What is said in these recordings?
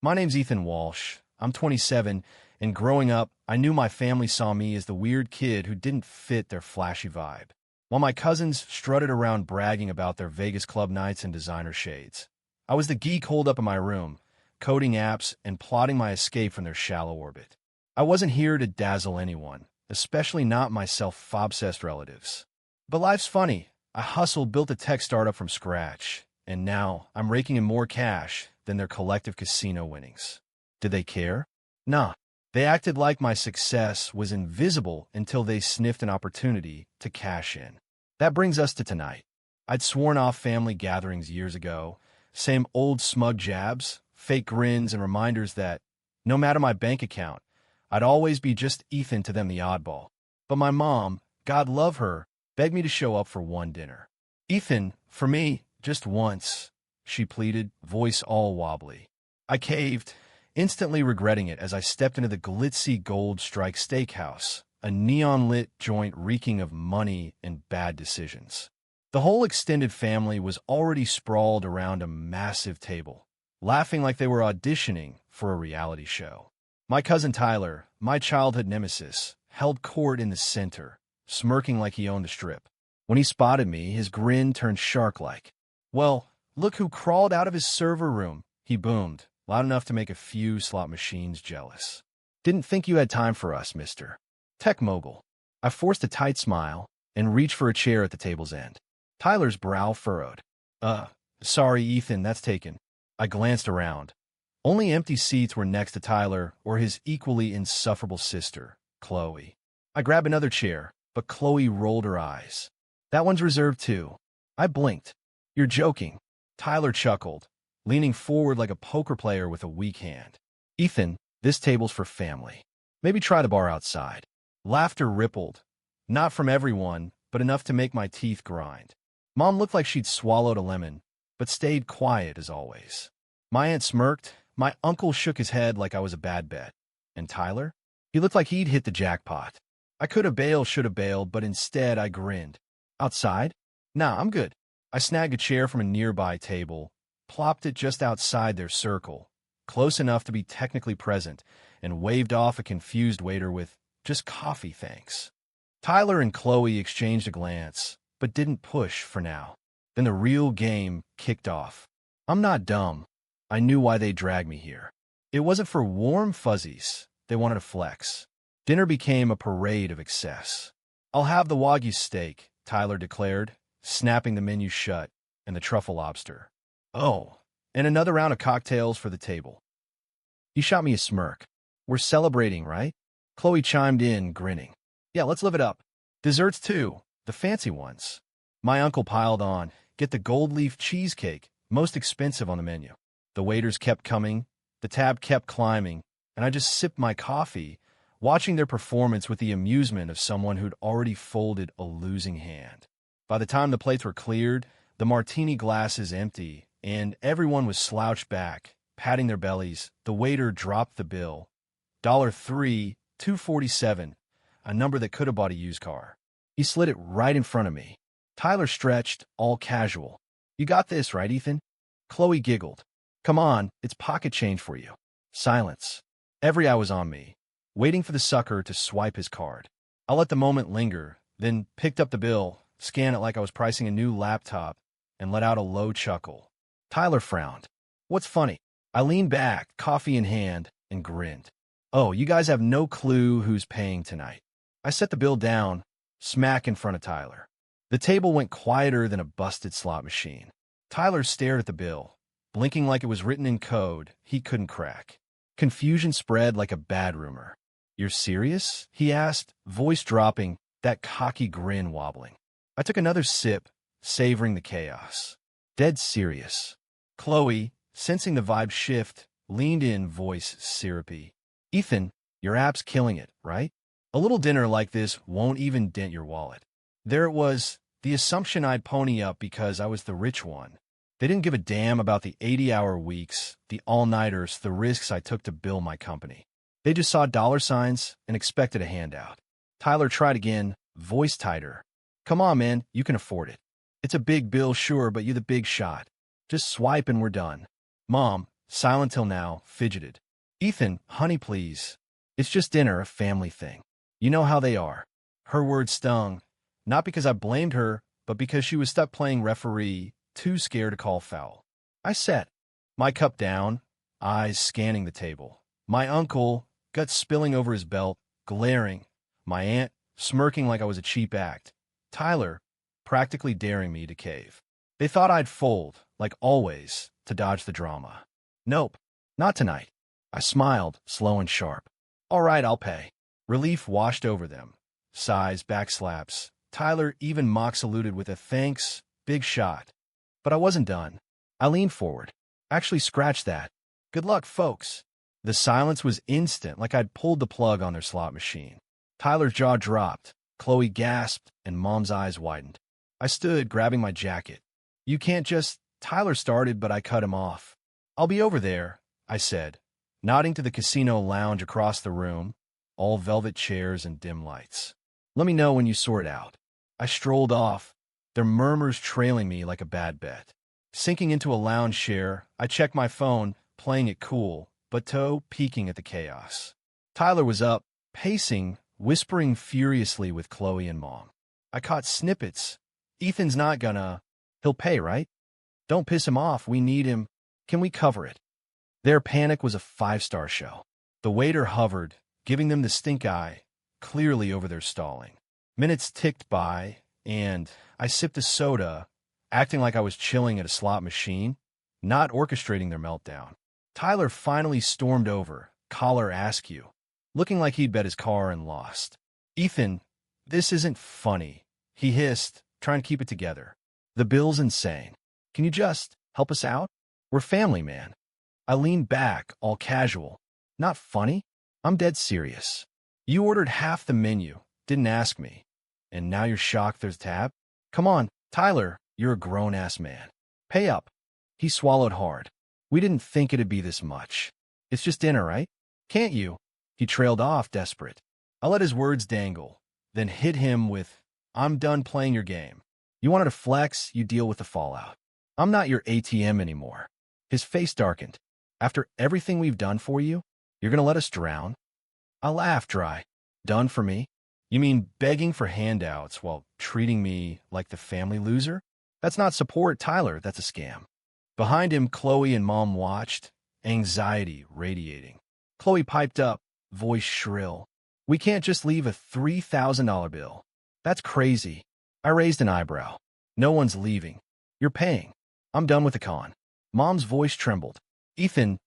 My name's Ethan Walsh. I'm 27, and growing up, I knew my family saw me as the weird kid who didn't fit their flashy vibe. While my cousins strutted around bragging about their Vegas club nights and designer shades, I was the geek holed up in my room, coding apps and plotting my escape from their shallow orbit. I wasn't here to dazzle anyone, especially not my self-obsessed relatives. But life's funny. I hustled, built a tech startup from scratch, and now I'm raking in more cash than their collective casino winnings. Did they care? Nah. They acted like my success was invisible until they sniffed an opportunity to cash in. That brings us to tonight. I'd sworn off family gatherings years ago. Same old smug jabs, fake grins, and reminders that, no matter my bank account, I'd always be just Ethan to them, the oddball. But my mom, God love her, begged me to show up for one dinner. Ethan, for me, just once, she pleaded, voice all wobbly. I caved, instantly regretting it as I stepped into the glitzy Gold Strike Steakhouse, a neon-lit joint reeking of money and bad decisions. The whole extended family was already sprawled around a massive table, laughing like they were auditioning for a reality show. My cousin Tyler, my childhood nemesis, held court in the center, smirking like he owned the strip. When he spotted me, his grin turned shark-like. "Well, look who crawled out of his server room," he boomed, loud enough to make a few slot machines jealous. "Didn't think you had time for us, Mr. Tech Mogul." I forced a tight smile and reached for a chair at the table's end. Tyler's brow furrowed. Sorry, Ethan, that's taken." I glanced around. Only empty seats were next to Tyler or his equally insufferable sister, Chloe. I grabbed another chair, but Chloe rolled her eyes. "That one's reserved too." I blinked. "You're joking." Tyler chuckled, leaning forward like a poker player with a weak hand. "Ethan, this table's for family. Maybe try the bar outside." Laughter rippled. Not from everyone, but enough to make my teeth grind. Mom looked like she'd swallowed a lemon, but stayed quiet as always. My aunt smirked. My uncle shook his head like I was a bad bet. And Tyler? He looked like he'd hit the jackpot. I could have bailed, should have bailed, but instead I grinned. "Outside? Nah, I'm good." I snagged a chair from a nearby table, plopped it just outside their circle, close enough to be technically present, and waved off a confused waiter with, "Just coffee, thanks." Tyler and Chloe exchanged a glance, but didn't push for now. Then the real game kicked off. I'm not dumb. I knew why they dragged me here. It wasn't for warm fuzzies. They wanted to flex. Dinner became a parade of excess. "I'll have the Wagyu steak," Tyler declared, snapping the menu shut, and the truffle lobster. "Oh, and another round of cocktails for the table." He shot me a smirk. "We're celebrating, right?" Chloe chimed in, grinning. "Yeah, let's live it up. Desserts too, the fancy ones." My uncle piled on. "Get the gold leaf cheesecake, most expensive on the menu." The waiters kept coming, the tab kept climbing, and I just sipped my coffee, watching their performance with the amusement of someone who'd already folded a losing hand. By the time the plates were cleared, the martini glasses empty, and everyone was slouched back, patting their bellies, the waiter dropped the bill. $3, $2.47, a number that could have bought a used car. He slid it right in front of me. Tyler stretched, all casual. "You got this, right, Ethan?" Chloe giggled. "Come on, it's pocket change for you." Silence. Every eye was on me, waiting for the sucker to swipe his card. I let the moment linger, then picked up the bill, scanned it like I was pricing a new laptop, and let out a low chuckle. Tyler frowned. "What's funny?" I leaned back, coffee in hand, and grinned. "Oh, you guys have no clue who's paying tonight." I set the bill down, smack in front of Tyler. The table went quieter than a busted slot machine. Tyler stared at the bill, blinking like it was written in code he couldn't crack. Confusion spread like a bad rumor. "You're serious?" he asked, voice dropping, that cocky grin wobbling. I took another sip, savoring the chaos. "Dead serious." Chloe, sensing the vibe shift, leaned in, voice syrupy. "Ethan, your app's killing it, right? A little dinner like this won't even dent your wallet." There it was, the assumption I'd pony up because I was the rich one. They didn't give a damn about the 80-hour weeks, the all-nighters, the risks I took to build my company. They just saw dollar signs and expected a handout. Tyler tried again, voice tighter. "Come on, man, you can afford it. It's a big bill, sure, but you're the big shot. Just swipe and we're done." Mom, silent till now, fidgeted. Ethan, honey, please. It's just dinner, a family thing. You know how they are. Her words stung, not because I blamed her, but because she was stuck playing referee, too scared to call foul. I sat, my cup down, eyes scanning the table. My uncle, guts spilling over his belt, glaring. My aunt, smirking like I was a cheap act. Tyler, practically daring me to cave. They thought I'd fold, like always, to dodge the drama. Nope, not tonight. I smiled, slow and sharp. All right, I'll pay. Relief washed over them. Sighs, backslaps. Tyler even mock saluted with a thanks, big shot. But I wasn't done. I leaned forward. Actually, scratch that. Good luck, folks. The silence was instant, like I'd pulled the plug on their slot machine. Tyler's jaw dropped. Chloe gasped, and Mom's eyes widened. I stood, grabbing my jacket. You can't just... Tyler started, but I cut him off. I'll be over there, I said, nodding to the casino lounge across the room, all velvet chairs and dim lights. Let me know when you sort out. I strolled off, their murmurs trailing me like a bad bet. Sinking into a lounge chair, I checked my phone, playing it cool, but toe peeking at the chaos. Tyler was up, pacing, whispering furiously with Chloe and Mom. I caught snippets. Ethan's not gonna... He'll pay, right? Don't piss him off. We need him. Can we cover it? Their panic was a 5-star show. The waiter hovered, giving them the stink eye, clearly over their stalling. Minutes ticked by, and I sipped a soda, acting like I was chilling at a slot machine, not orchestrating their meltdown. Tyler finally stormed over, collar askew, looking like he'd bet his car and lost. Ethan, this isn't funny, he hissed, trying to keep it together. The bill's insane. Can you just help us out? We're family, man. I leaned back, all casual. Not funny? I'm dead serious. You ordered half the menu, didn't ask me. And now you're shocked there's tab? Come on, Tyler, you're a grown-ass man. Pay up. He swallowed hard. We didn't think it'd be this much. It's just dinner, right? Can't you? He trailed off, desperate. I let his words dangle, then hit him with, I'm done playing your game. You wanted to flex, you deal with the fallout. I'm not your ATM anymore. His face darkened. After everything we've done for you, you're gonna let us drown? I laughed dry. Done for me? You mean begging for handouts while treating me like the family loser? That's not support, Tyler. That's a scam. Behind him, Chloe and Mom watched, anxiety radiating. Chloe piped up, voice shrill. We can't just leave a $3,000 bill. That's crazy. I raised an eyebrow. No one's leaving. You're paying. I'm done with the con. Mom's voice trembled. Ethan,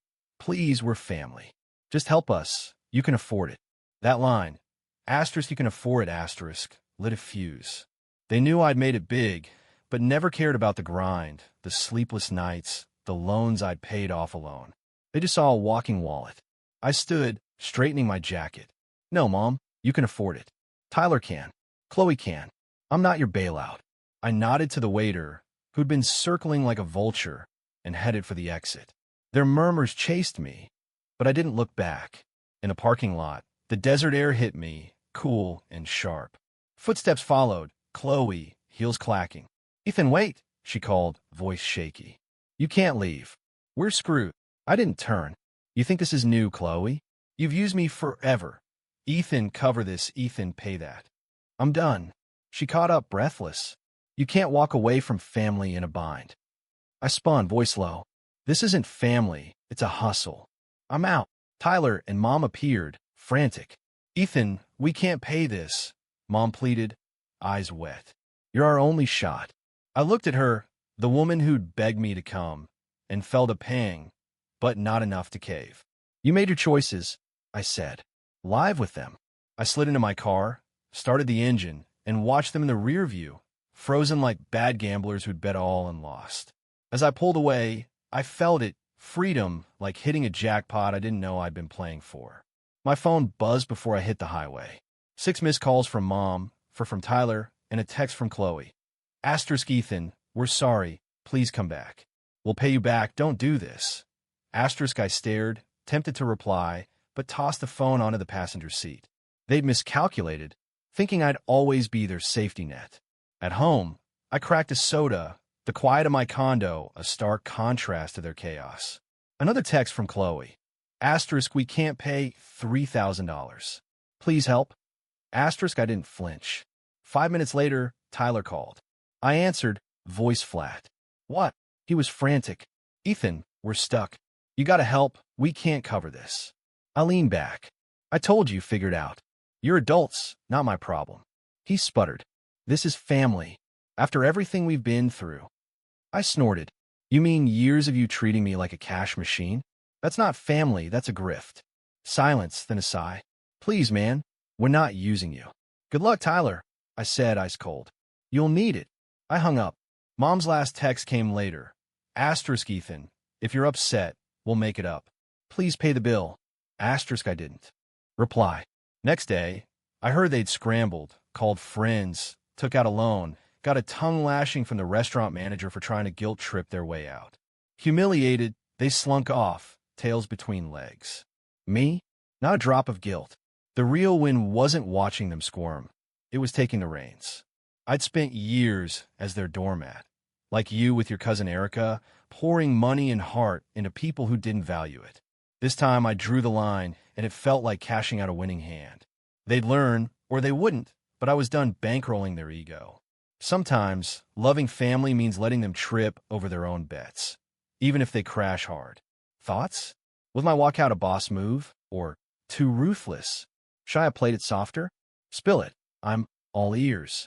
please, we're family. Just help us. You can afford it. That line, asterisk you can afford it, asterisk, lit a fuse. They knew I'd made it big, but never cared about the grind, the sleepless nights, the loans I'd paid off alone. They just saw a walking wallet. I stood, straightening my jacket. No, Mom, you can afford it. Tyler can. Chloe can. I'm not your bailout. I nodded to the waiter, who'd been circling like a vulture, and headed for the exit. Their murmurs chased me, but I didn't look back. In a parking lot, the desert air hit me, cool and sharp. Footsteps followed, Chloe, heels clacking. Ethan, wait, she called, voice shaky. You can't leave. We're screwed. I didn't turn. You think this is new, Chloe? You've used me forever. Ethan, cover this. Ethan, pay that. I'm done. She caught up, breathless. You can't walk away from family in a bind. I spun, voice low. This isn't family. It's a hustle. I'm out. Tyler and Mom appeared, frantic. Ethan, we can't pay this, Mom pleaded, eyes wet. You're our only shot. I looked at her, the woman who'd begged me to come, and felt a pang, but not enough to cave. You made your choices, I said. Live with them. I slid into my car, started the engine, and watched them in the rear view, frozen like bad gamblers who'd bet all and lost. As I pulled away, I felt it, freedom, like hitting a jackpot I didn't know I'd been playing for. My phone buzzed before I hit the highway. 6 missed calls from Mom, 4 from Tyler, and a text from Chloe. Asterisk Ethan, we're sorry. Please come back. We'll pay you back. Don't do this. Asterisk I stared, tempted to reply, but tossed the phone onto the passenger seat. They'd miscalculated, thinking I'd always be their safety net. At home, I cracked a soda, the quiet of my condo a stark contrast to their chaos. Another text from Chloe. Asterisk, we can't pay $3,000. Please help. Asterisk, I didn't flinch. 5 minutes later, Tyler called. I answered, voice flat. What? He was frantic. Ethan, we're stuck. You gotta help. We can't cover this. I leaned back. I told you, figured out. You're adults, not my problem. He sputtered. This is family. After everything we've been through. I snorted. You mean years of you treating me like a cash machine? That's not family, that's a grift. Silence, then a sigh. Please, man, we're not using you. Good luck, Tyler, I said, ice cold. You'll need it. I hung up. Mom's last text came later. Asterisk, Ethan, if you're upset, we'll make it up. Please pay the bill. Asterisk, I didn't. Reply. Next day, I heard they'd scrambled, called friends, took out a loan, got a tongue lashing from the restaurant manager for trying to guilt trip their way out. Humiliated, they slunk off, tails between legs. Me? Not a drop of guilt. The real win wasn't watching them squirm. It was taking the reins. I'd spent years as their doormat, like you with your cousin Erica, pouring money and heart into people who didn't value it. This time I drew the line, and it felt like cashing out a winning hand. They'd learn, or they wouldn't, but I was done bankrolling their ego. Sometimes, loving family means letting them trip over their own bets, even if they crash hard. Thoughts? Was my walkout a boss move, or too ruthless? Should I have played it softer? Spill it. I'm all ears.